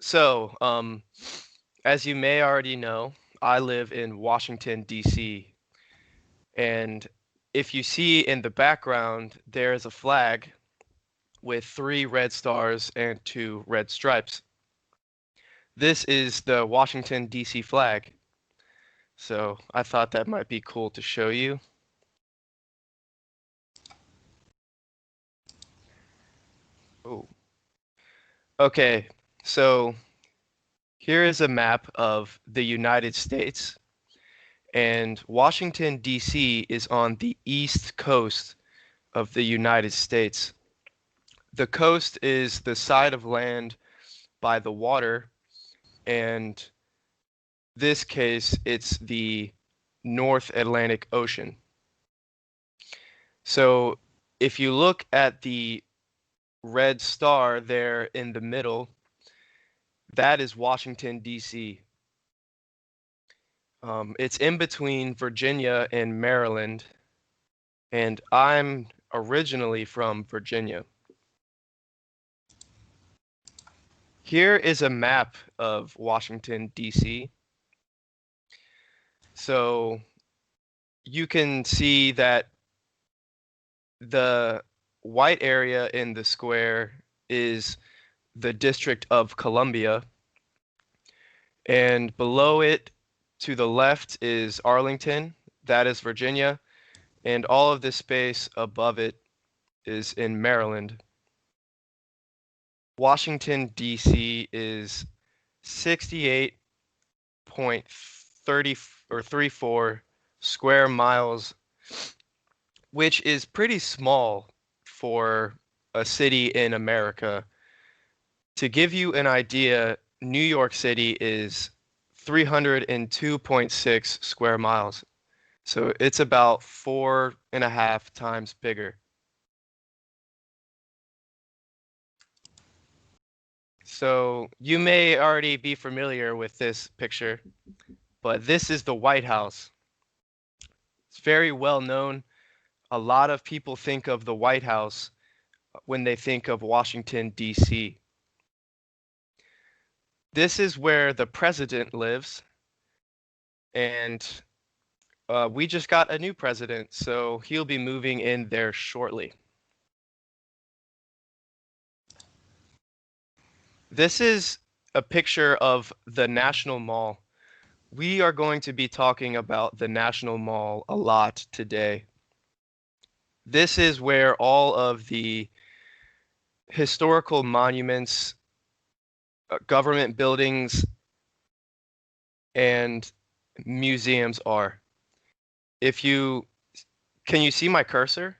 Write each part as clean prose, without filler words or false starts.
So, as you may already know, I live in Washington, D.C. And if you see in the background, there is a flag with 3 red stars and 2 red stripes. This is the Washington, D.C. flag. So I thought that might be cool to show you. Oh. Okay, so here is a map of the United States, and Washington, D.C. is on the east coast of the United States. The coast is the side of land by the water, and this case, it's the North Atlantic Ocean. So if you look at the red star there in the middle, that is Washington, D.C. It's in between Virginia and Maryland, and I'm originally from Virginia. Here is a map of Washington, D.C. So you can see that the white area in the square is the District of Columbia, and below it to the left is Arlington, that is Virginia, and all of this space above it is in Maryland. Washington, D.C. is 68.30 or 34 square miles, which is pretty small for a city in America. To give you an idea, New York City is 302.6 square miles. So it's about 4.5 times bigger. So you may already be familiar with this picture, but this is the White House. It's very well known. A lot of people think of the White House when they think of Washington, D.C. This is where the president lives, and we just got a new president, so he'll be moving in there shortly. This is a picture of the National Mall. We are going to be talking about the National Mall a lot today. This is where all of the historical monuments, government buildings, and museums are. Can you see my cursor?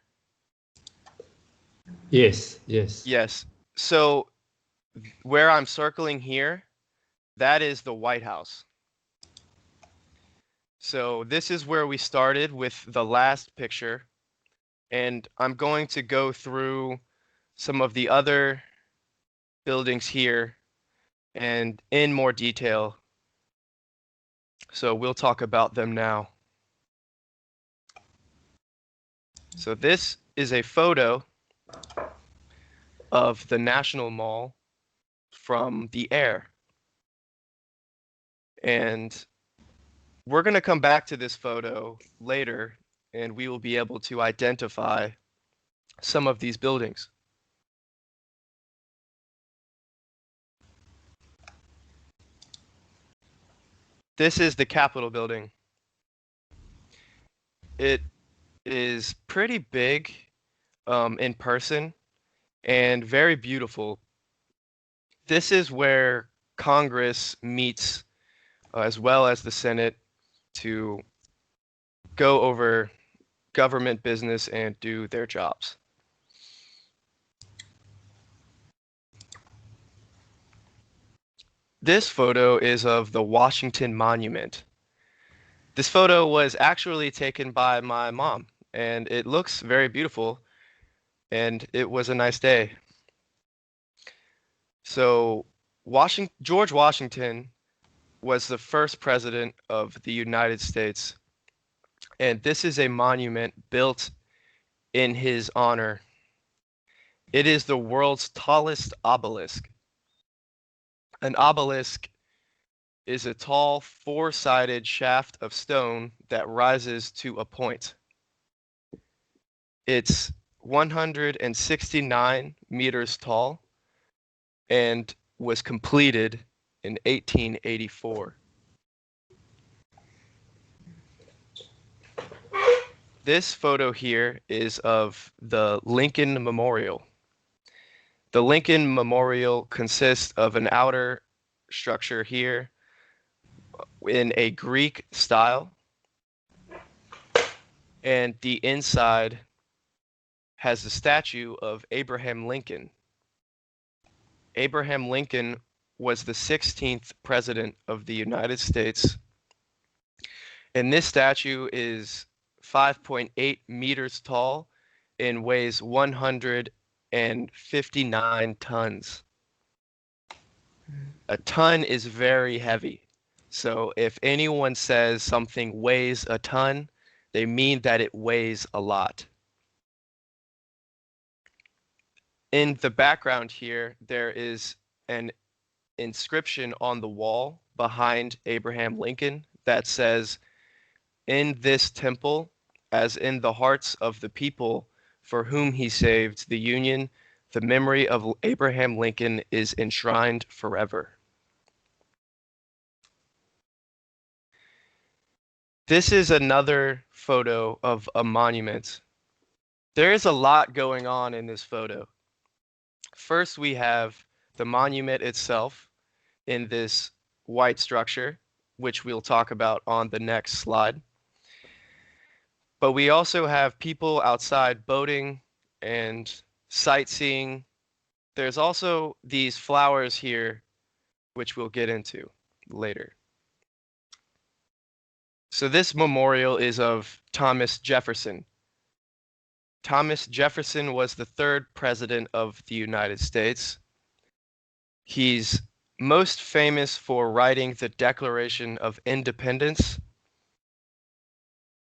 Yes, yes. Yes. So where I'm circling here, that is the White House. So this is where we started with the last picture, and I'm going to go through some of the other buildings here and in more detail. So we'll talk about them now. So this is a photo of the National Mall from the air. And we're going to come back to this photo later, and we will be able to identify some of these buildings. This is the Capitol building. It is pretty big in person and very beautiful. This is where Congress meets, as well as the Senate, to go over government business and do their jobs. This photo is of the Washington Monument. This photo was actually taken by my mom, and it looks very beautiful, and it was a nice day. So George Washington was the first president of the United States, and this is a monument built in his honor. It is the world's tallest obelisk. An obelisk is a tall, four-sided shaft of stone that rises to a point. It's 169 meters tall and was completed in 1884. This photo here is of the Lincoln Memorial. The Lincoln Memorial consists of an outer structure here in a Greek style, and the inside has the statue of Abraham Lincoln. Abraham Lincoln was the 16th president of the United States, and this statue is 5.8 meters tall and weighs 159 tons. A ton is very heavy. So if anyone says something weighs a ton, they mean that it weighs a lot. In the background here, there is an inscription on the wall behind Abraham Lincoln that says, "In this temple, as in the hearts of the people for whom he saved the Union, the memory of Abraham Lincoln is enshrined forever." This is another photo of a monument. There is a lot going on in this photo. First, we have the monument itself in this white structure, which we'll talk about on the next slide. But we also have people outside boating and sightseeing. There's also these flowers here, which we'll get into later. So this memorial is of Thomas Jefferson. Thomas Jefferson was the third president of the United States. He's most famous for writing the Declaration of Independence,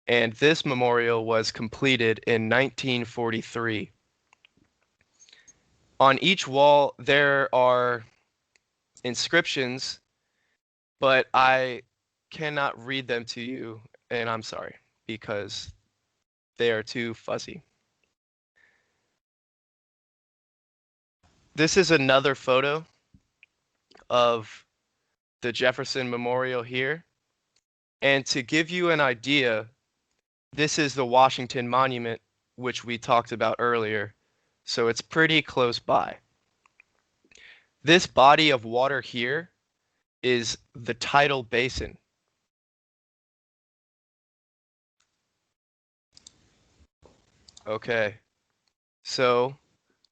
and this memorial was completed in 1943. On each wall, there are inscriptions, but I cannot read them to you, and I'm sorry, because they are too fuzzy. This is another photo of the Jefferson Memorial here. And to give you an idea, this is the Washington Monument, which we talked about earlier. So it's pretty close by. This body of water here is the tidal basin. Okay, so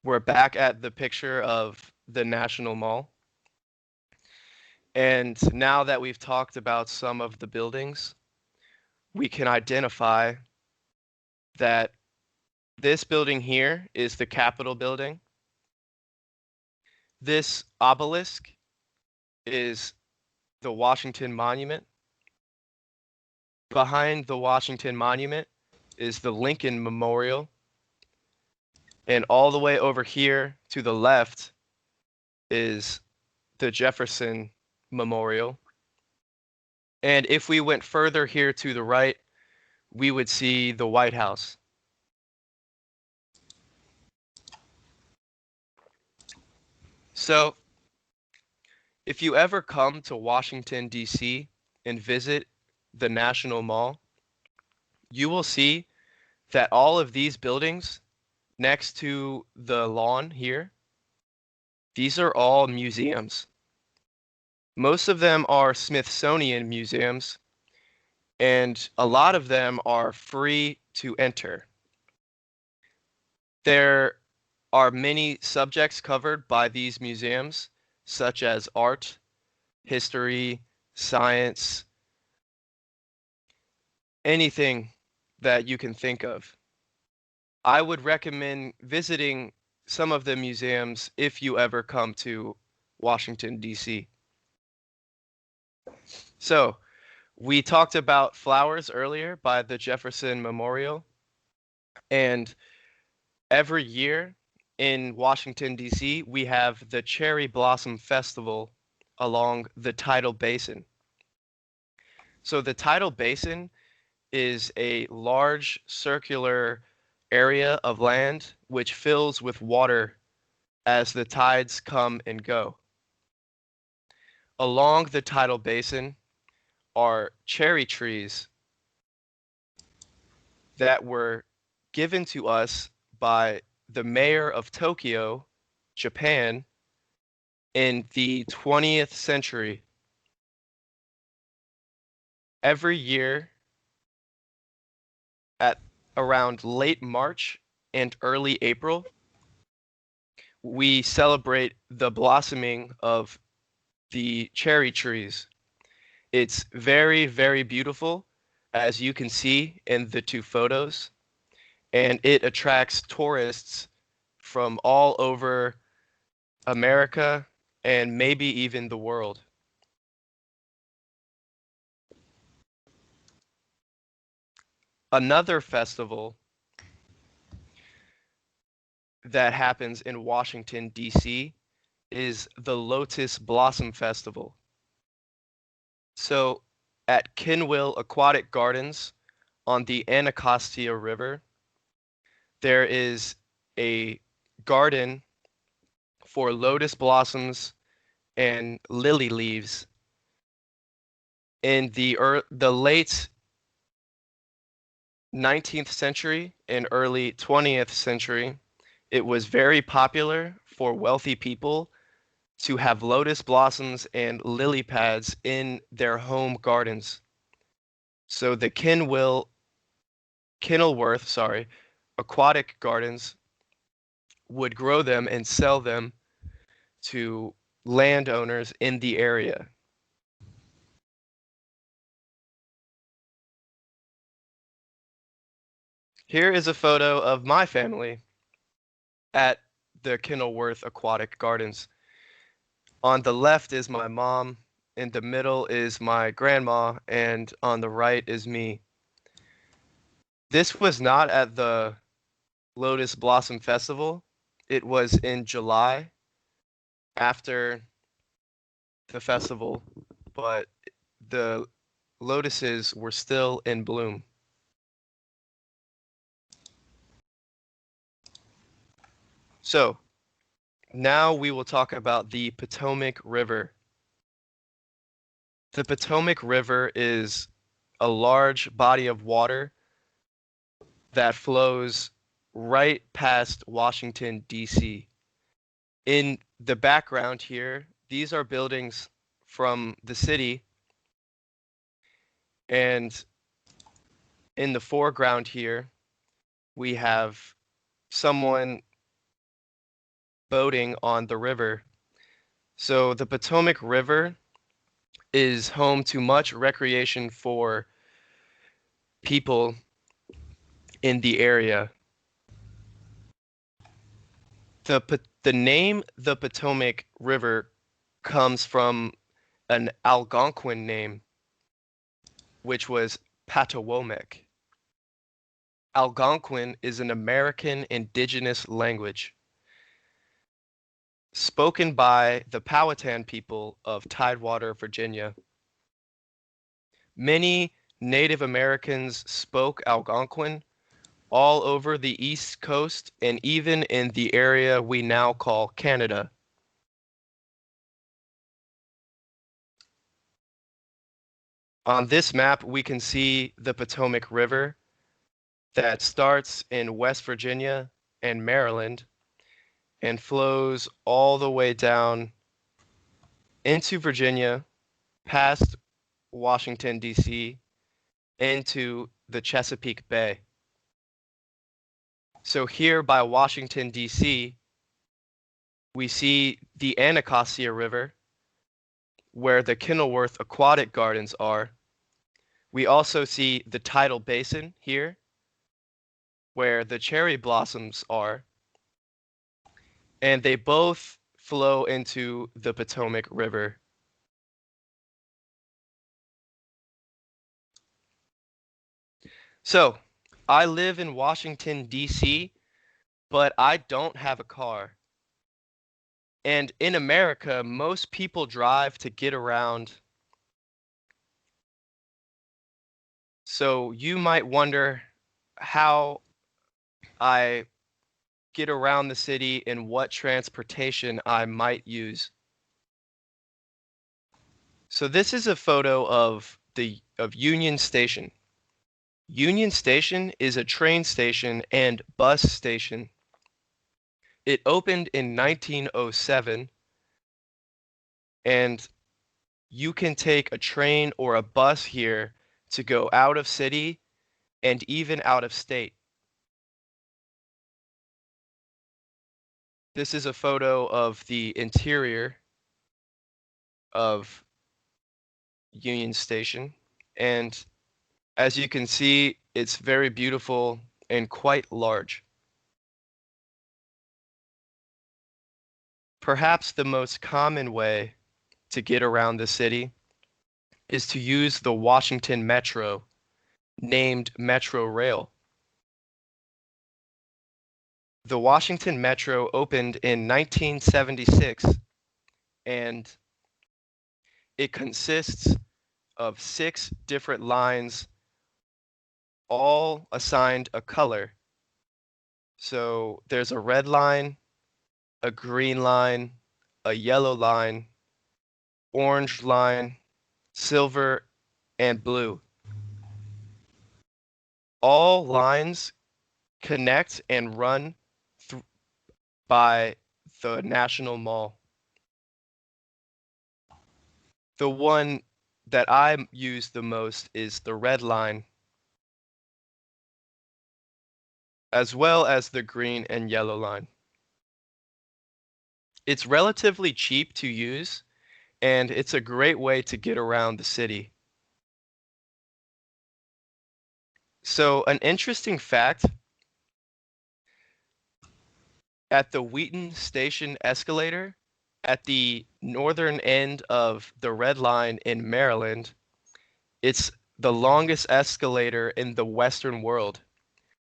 we're back at the picture of the National Mall. And now that we've talked about some of the buildings, we can identify that this building here is the Capitol building. This obelisk is the Washington Monument. Behind the Washington Monument is the Lincoln Memorial. And all the way over here to the left is the Jefferson Memorial. And if we went further here to the right, we would see the White House. So if you ever come to Washington, D.C. and visit the National Mall, you will see that all of these buildings next to the lawn here, these are all museums. Most of them are Smithsonian museums, and a lot of them are free to enter. There are many subjects covered by these museums, such as art, history, science, anything that you can think of. I would recommend visiting some of the museums if you ever come to Washington, D.C. So, we talked about flowers earlier by the Jefferson Memorial, and every year in Washington, D.C., we have the Cherry Blossom Festival, along the tidal basin. So the tidal basin is a large circular area of land which fills with water as the tides come and go. Along the tidal basin are cherry trees that were given to us by the mayor of Tokyo, Japan, in the 20th century. Every year at around late March and early April, we celebrate the blossoming of the cherry trees. It's very, very beautiful, as you can see in the two photos, and it attracts tourists from all over America and maybe even the world. Another festival that happens in Washington, D.C. is the Lotus Blossom Festival. So at Kinwill Aquatic Gardens on the Anacostia River, there is a garden for lotus blossoms and lily leaves. In the late 19th century and early 20th century, it was very popular for wealthy people to have lotus blossoms and lily pads in their home gardens. So the Kenilworth, aquatic gardens would grow them and sell them to landowners in the area. Here is a photo of my family at the Kenilworth Aquatic Gardens. On the left is my mom, in the middle is my grandma, and on the right is me. This was not at the Lotus Blossom Festival. It was in July after the festival, but the lotuses were still in bloom. So now we will talk about the Potomac River. The Potomac River is a large body of water that flows right past Washington, D.C. In the background here, these are buildings from the city, and in the foreground here, we have someone boating on the river. So the Potomac River is home to much recreation for people in the area. The name the Potomac River comes from an Algonquin name, which was POTOMAC. Algonquin is an American indigenous language spoken by the Powhatan people of Tidewater, Virginia. Many Native Americans spoke Algonquin all over the East Coast and even in the area we now call Canada. On this map, we can see the Potomac River that starts in West Virginia and Maryland and flows all the way down into Virginia, past Washington, D.C., into the Chesapeake Bay. So here by Washington, D.C., we see the Anacostia River, where the Kenilworth Aquatic Gardens are. We also see the tidal basin here, where the cherry blossoms are, and they both flow into the Potomac River. So, I live in Washington, D.C., but I don't have a car. And in America, most people drive to get around. So you might wonder how I get around the city and what transportation I might use. So this is a photo of Union Station. Union Station is a train station and bus station. It opened in 1907, and you can take a train or a bus here to go out of city and even out of state. This is a photo of the interior of Union Station, and as you can see, it's very beautiful and quite large. Perhaps the most common way to get around the city is to use the Washington Metro, named Metro Rail. The Washington Metro opened in 1976, and it consists of 6 different lines, all assigned a color. So there's a red line, a green line, a yellow line, orange line, silver, and blue. All lines connect and run by the National Mall. The one that I use the most is the red line, as well as the green and yellow line. It's relatively cheap to use, and it's a great way to get around the city. So an interesting fact, at the Wheaton Station escalator, at the northern end of the Red Line in Maryland, it's the longest escalator in the Western world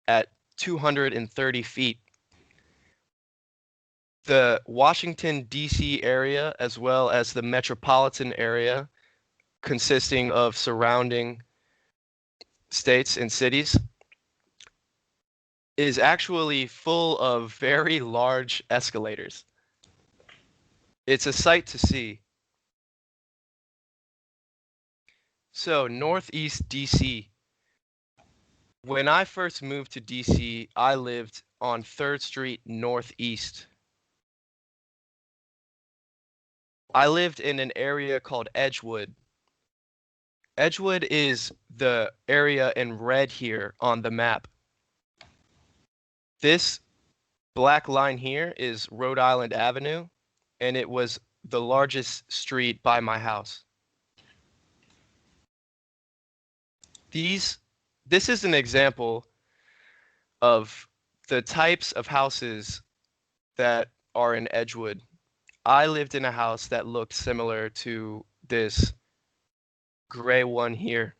at 230 feet. The Washington, D.C. area, as well as the metropolitan area, consisting of surrounding states and cities, is actually full of very large escalators. It's a sight to see. So, Northeast DC. When I first moved to DC, I lived on 3rd Street Northeast. I lived in an area called Edgewood. Edgewood is the area in red here on the map. This black line here is Rhode Island Avenue, and it was the largest street by my house. This is an example of the types of houses that are in Edgewood. I lived in a house that looked similar to this gray one here.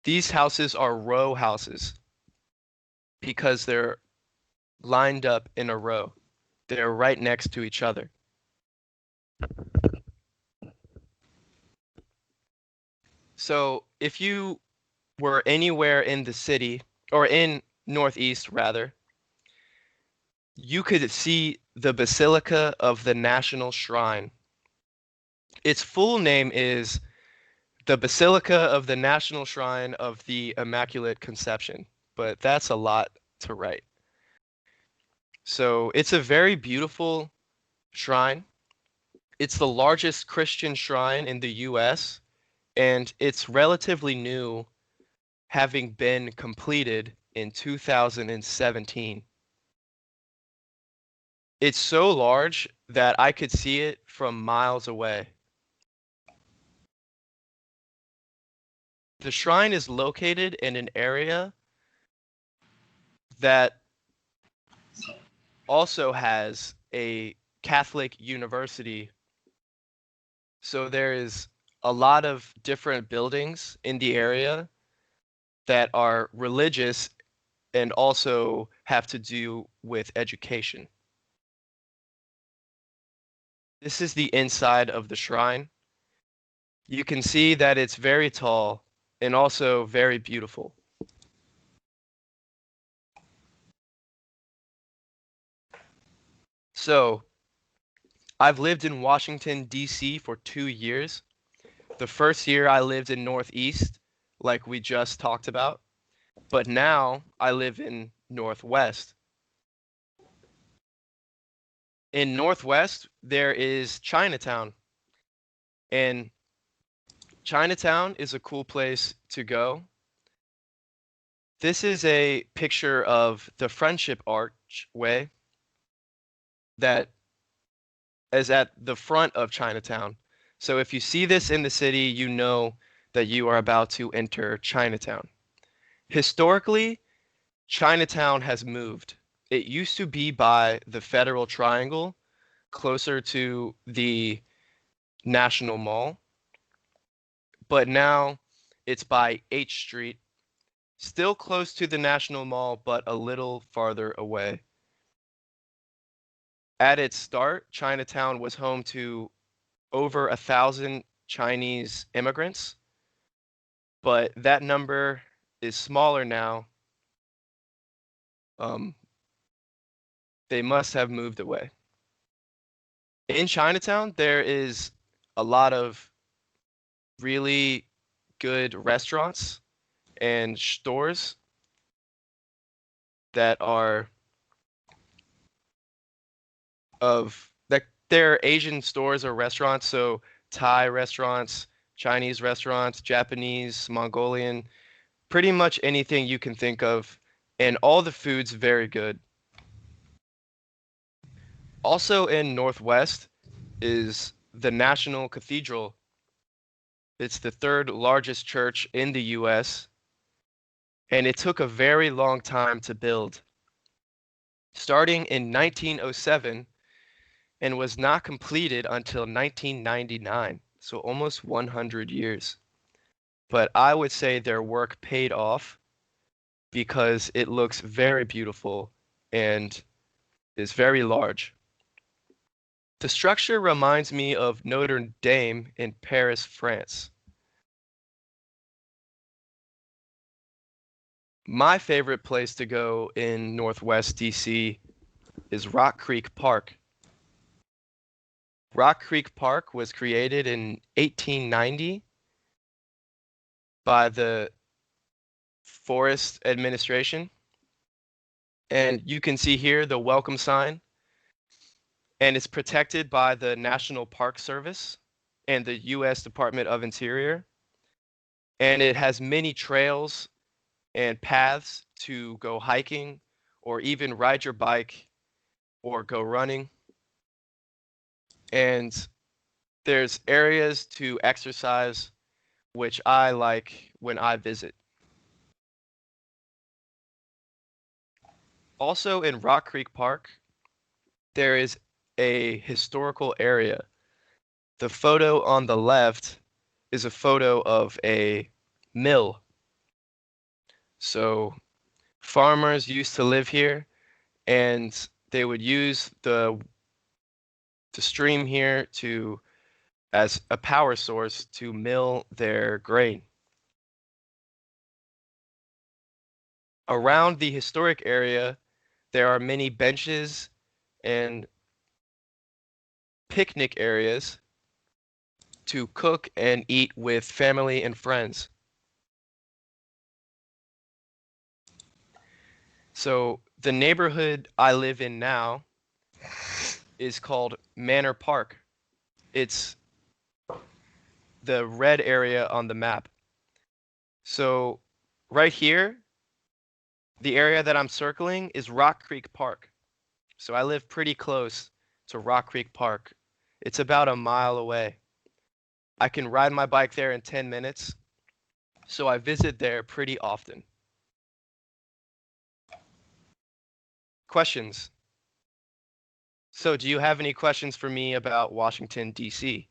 These houses are row houses because they're lined up in a row. They're right next to each other. So if you were anywhere in the city, or in Northeast rather, you could see the Basilica of the National Shrine. Its full name is the Basilica of the National Shrine of the Immaculate Conception, but that's a lot to write. So it's a very beautiful shrine. It's the largest Christian shrine in the US, and it's relatively new, having been completed in 2017. It's so large that I could see it from miles away. The shrine is located in an area that also has a Catholic university. So there is a lot of different buildings in the area that are religious and also have to do with education. This is the inside of the shrine. You can see that it's very tall and also very beautiful. So, I've lived in Washington, D.C. for 2 years. The first year I lived in Northeast, like we just talked about, but now I live in Northwest. In Northwest, there is Chinatown, and Chinatown is a cool place to go. This is a picture of the Friendship Archway that is at the front of Chinatown. So if you see this in the city, you know that you are about to enter Chinatown. Historically, Chinatown has moved. It used to be by the Federal Triangle, closer to the National Mall, but now it's by H Street, still close to the National Mall, but a little farther away. At its start, Chinatown was home to over 1,000 Chinese immigrants, but that number is smaller now. They must have moved away. In Chinatown, there is a lot of really good restaurants and stores that are of that they're Asian stores or restaurants, so Thai restaurants, Chinese restaurants, Japanese, Mongolian, pretty much anything you can think of, and all the food's very good. Also in Northwest is the National Cathedral. It's the third largest church in the US, and it took a very long time to build. Starting in 1907 and was not completed until 1999, so almost 100 years. But I would say their work paid off because it looks very beautiful and is very large. The structure reminds me of Notre Dame in Paris, France. My favorite place to go in Northwest DC is Rock Creek Park. Rock Creek Park was created in 1890 by the Forest Administration. And you can see here the welcome sign, and it's protected by the National Park Service and the U.S. Department of Interior. And it has many trails and paths to go hiking or even ride your bike or go running. And there's areas to exercise, which I like when I visit. Also in Rock Creek Park, there is a historical area. The photo on the left is a photo of a mill. So farmers used to live here and they would use the stream here to as a power source to mill their grain. Around the historic area, there are many benches and picnic areas to cook and eat with family and friends. So the neighborhood I live in now is called Manor Park. It's the red area on the map. So right here, the area that I'm circling is Rock Creek Park. So I live pretty close to Rock Creek Park. It's about a mile away. I can ride my bike there in 10 minutes, so I visit there pretty often. Questions? So do you have any questions for me about Washington, D.C.?